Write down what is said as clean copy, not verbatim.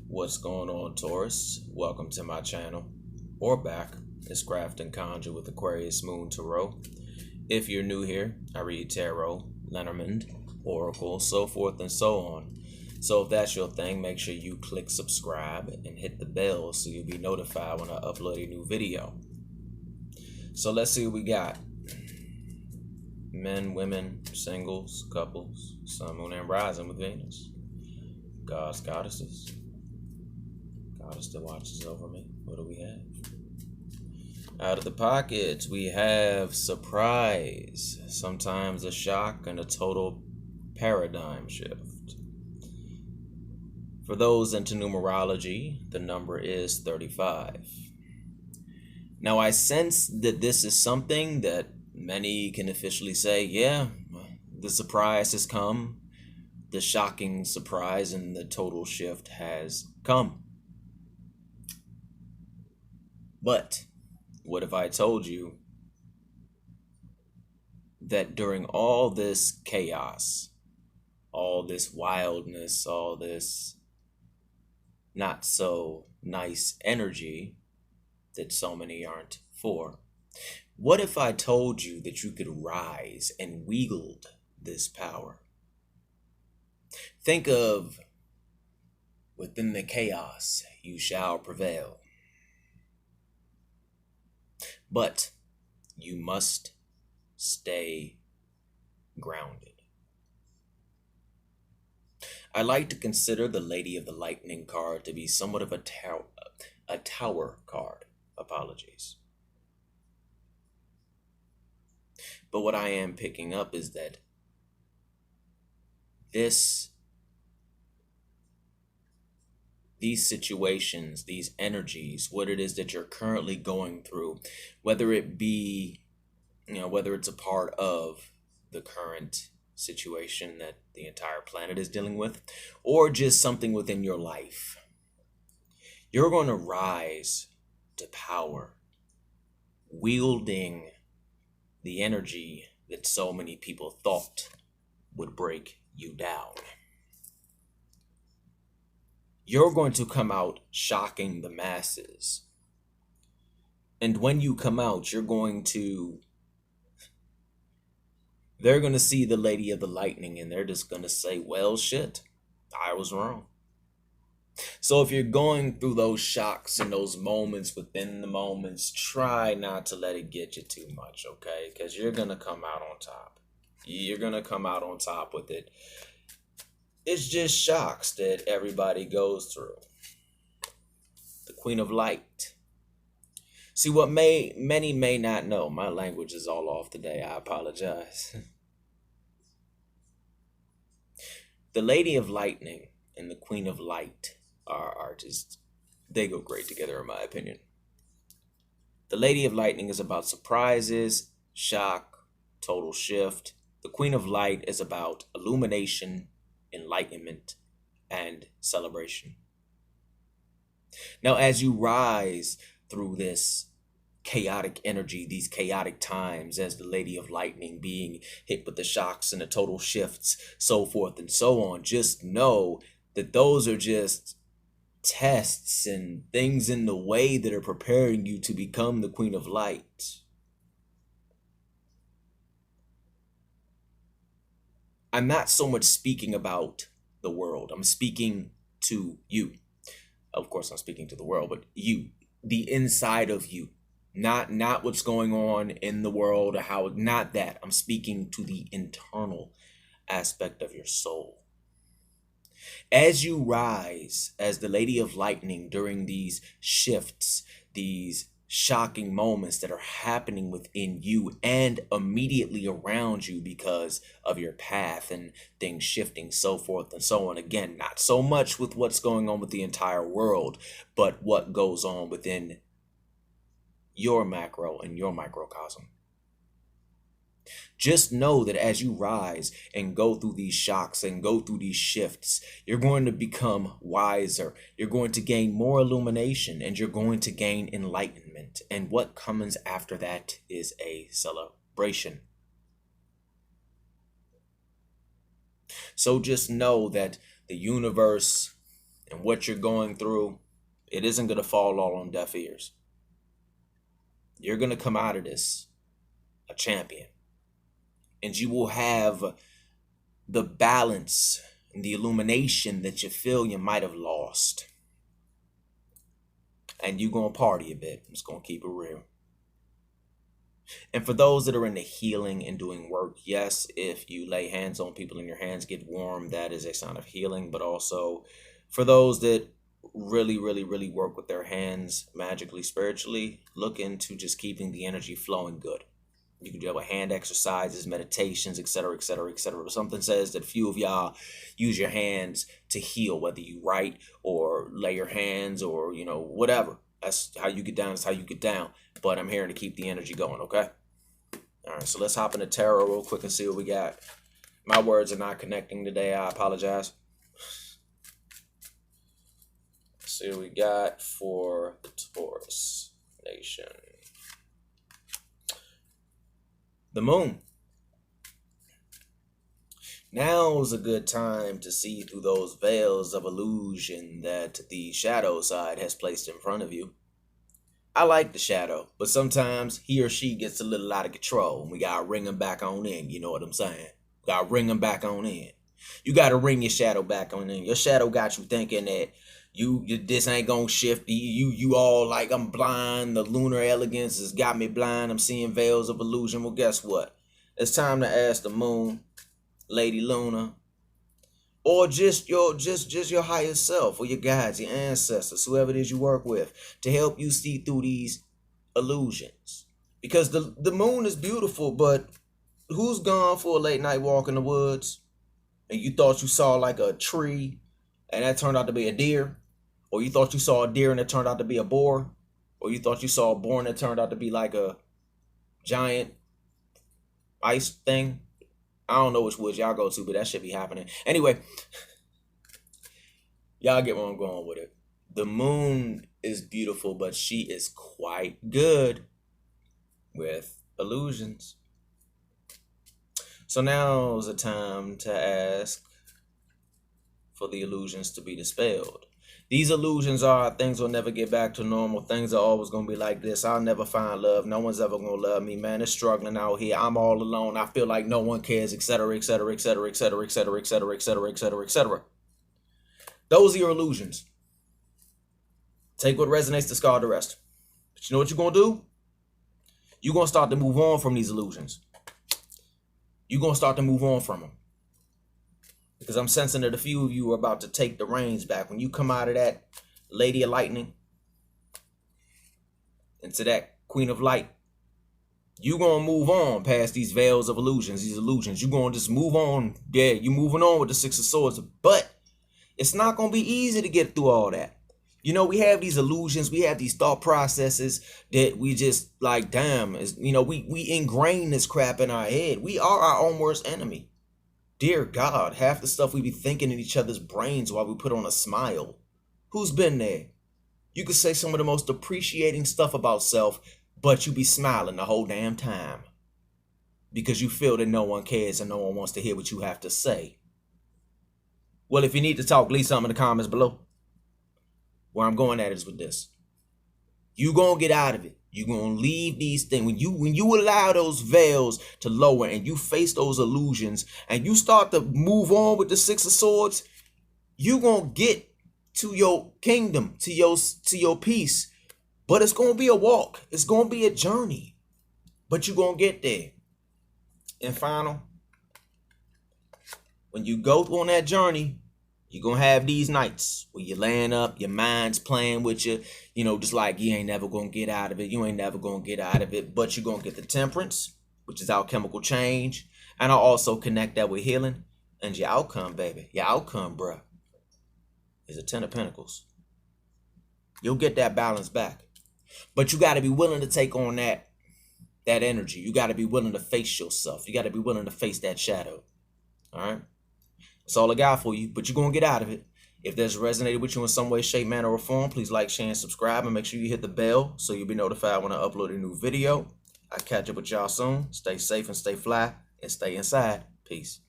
What's going on, Taurus? Welcome to my channel, or back. It's Craft and Conjure with Aquarius Moon Tarot. If you're new here, I read tarot, Lenormand, oracle, so forth and so on. So if that's your thing, make sure you click subscribe and hit the bell so you'll be notified when I upload a new video. So let's see what we got. Men, women, singles, couples, sun, moon, and rising with Venus. Gods, goddesses. Goddess that watches over me. What do we have? Out of the pockets, we have surprise. Sometimes a shock and a total paradigm shift. For those into numerology, the number is 35. Now, I sense that this is something that many can officially say, yeah, the surprise has come. The shocking surprise and the total shift has come. But what if I told you that during all this chaos, all this wildness, all this not so nice energy that so many aren't for, what if I told you that you could rise and wield this power? Think of, within the chaos, you shall prevail. But you must stay grounded. I like to consider the Lady of the Lightning card to be somewhat of a tower card. Apologies. But what I am picking up is that these situations, these energies, what it is that you're currently going through, whether it be, whether it's a part of the current situation that the entire planet is dealing with, or just something within your life, you're going to rise to power, wielding the energy that so many people thought would break you down. You're going to come out shocking the masses. And when you come out, they're going to see the Lady of the Lightning and they're just going to say, well, shit, I was wrong. So if you're going through those shocks and those moments within the moments, try not to let it get you too much, okay? Because you're going to come out on top. You're going to come out on top with it. It's just shocks that everybody goes through. The Queen of Light. See, what many may not know, my language is all off today, I apologize. The Lady of Lightning and the Queen of Light are just, they go great together in my opinion. The Lady of Lightning is about surprises, shock, total shift. The Queen of Light is about illumination, enlightenment, and celebration. Now, as you rise through this chaotic energy, these chaotic times, as the Lady of Lightning, being hit with the shocks and the total shifts, so forth and so on, just know that those are just tests and things in the way that are preparing you to become the Queen of Light. I'm not so much speaking about the world. I'm speaking to you. Of course, I'm speaking to the world, but you, the inside of you, not what's going on in the world or how, not that. I'm speaking to the internal aspect of your soul. As you rise as the Lady of Lightning during these shifts, these shocking moments that are happening within you and immediately around you because of your path and things shifting, so forth and so on. Again, not so much with what's going on with the entire world, but what goes on within your macro and your microcosm. Just know that as you rise and go through these shocks and go through these shifts, you're going to become wiser. You're going to gain more illumination and you're going to gain enlightenment. And what comes after that is a celebration. So just know that the universe and what you're going through, it isn't going to fall all on deaf ears. You're going to come out of this a champion, and you will have the balance and the illumination that you feel you might have lost. And you're going to party a bit. I'm just going to keep it real. And for those that are into healing and doing work, yes, if you lay hands on people and your hands get warm, that is a sign of healing. But also for those that really, really, really work with their hands magically, spiritually, look into just keeping the energy flowing good. You can do hand exercises, meditations, etc., etc., etc. Something says that few of y'all use your hands to heal, whether you write or lay your hands or, whatever. That's how you get down. That's how you get down. But I'm here to keep the energy going, okay? All right, so let's hop into tarot real quick and see what we got. My words are not connecting today. I apologize. Let's see what we got for the Taurus nation. The moon. Now's a good time to see through those veils of illusion that the shadow side has placed in front of you. I like the shadow, but sometimes he or she gets a little out of control, and we gotta ring them back on in, you know what I'm saying? Gotta ring them back on in. You gotta ring your shadow back on in. Your shadow got you thinking that you this ain't gonna shift. You all like, I'm blind. The lunar elegance has got me blind. I'm seeing veils of illusion. Well, guess what? It's time to ask the moon, Lady Luna, or just your higher self, or your guides, your ancestors, whoever it is you work with, to help you see through these illusions. Because the moon is beautiful, but who's gone for a late night walk in the woods and you thought you saw like a tree and that turned out to be a deer? Or you thought you saw a deer and it turned out to be a boar? Or you thought you saw a boar and it turned out to be like a giant ice thing? I don't know which woods y'all go to, but that should be happening. Anyway, y'all get where I'm going with it. The moon is beautiful, but she is quite good with illusions. So now is the time to ask for the illusions to be dispelled. These illusions are things will never get back to normal. Things are always going to be like this. I'll never find love. No one's ever going to love me, man. It's struggling out here. I'm all alone. I feel like no one cares, etc., etc., etc., etc., etc., etc., etc., etc., etc. Those are your illusions. Take what resonates, discard the rest. But you know what you're going to do? You're going to start to move on from these illusions. You're going to start to move on from them. Because I'm sensing that a few of you are about to take the reins back. When you come out of that Lady of Lightning into that Queen of Light, you're going to move on past these veils of illusions, these illusions. You're going to just move on. Yeah, you're moving on with the Six of Swords. But it's not going to be easy to get through all that. We have these illusions. We have these thought processes that we just like, damn, we ingrain this crap in our head. We are our own worst enemy. Dear God, half the stuff we be thinking in each other's brains while we put on a smile. Who's been there? You could say some of the most appreciating stuff about self, but you be smiling the whole damn time. Because you feel that no one cares and no one wants to hear what you have to say. Well, if you need to talk, leave something in the comments below. Where I'm going at is with this. You gonna get out of it. You're going to leave these things. When you allow those veils to lower and you face those illusions and you start to move on with the Six of Swords, you're going to get to your kingdom, to your peace. But it's going to be a walk. It's going to be a journey. But you're going to get there. And final, when you go on that journey, you're going to have these nights where you're laying up, your mind's playing with you, just like you ain't never going to get out of it. You ain't never going to get out of it, but you're going to get the temperance, which is alchemical change. And I'll also connect that with healing. And your outcome, baby, your outcome, bruh, is a 10 of Pentacles. You'll get that balance back. But you got to be willing to take on that energy. You got to be willing to face yourself. You got to be willing to face that shadow. All right? That's all I got for you, but you're going to get out of it. If this resonated with you in some way, shape, manner, or form, please like, share, and subscribe, and make sure you hit the bell so you'll be notified when I upload a new video. I'll catch up with y'all soon. Stay safe and stay fly, and stay inside. Peace.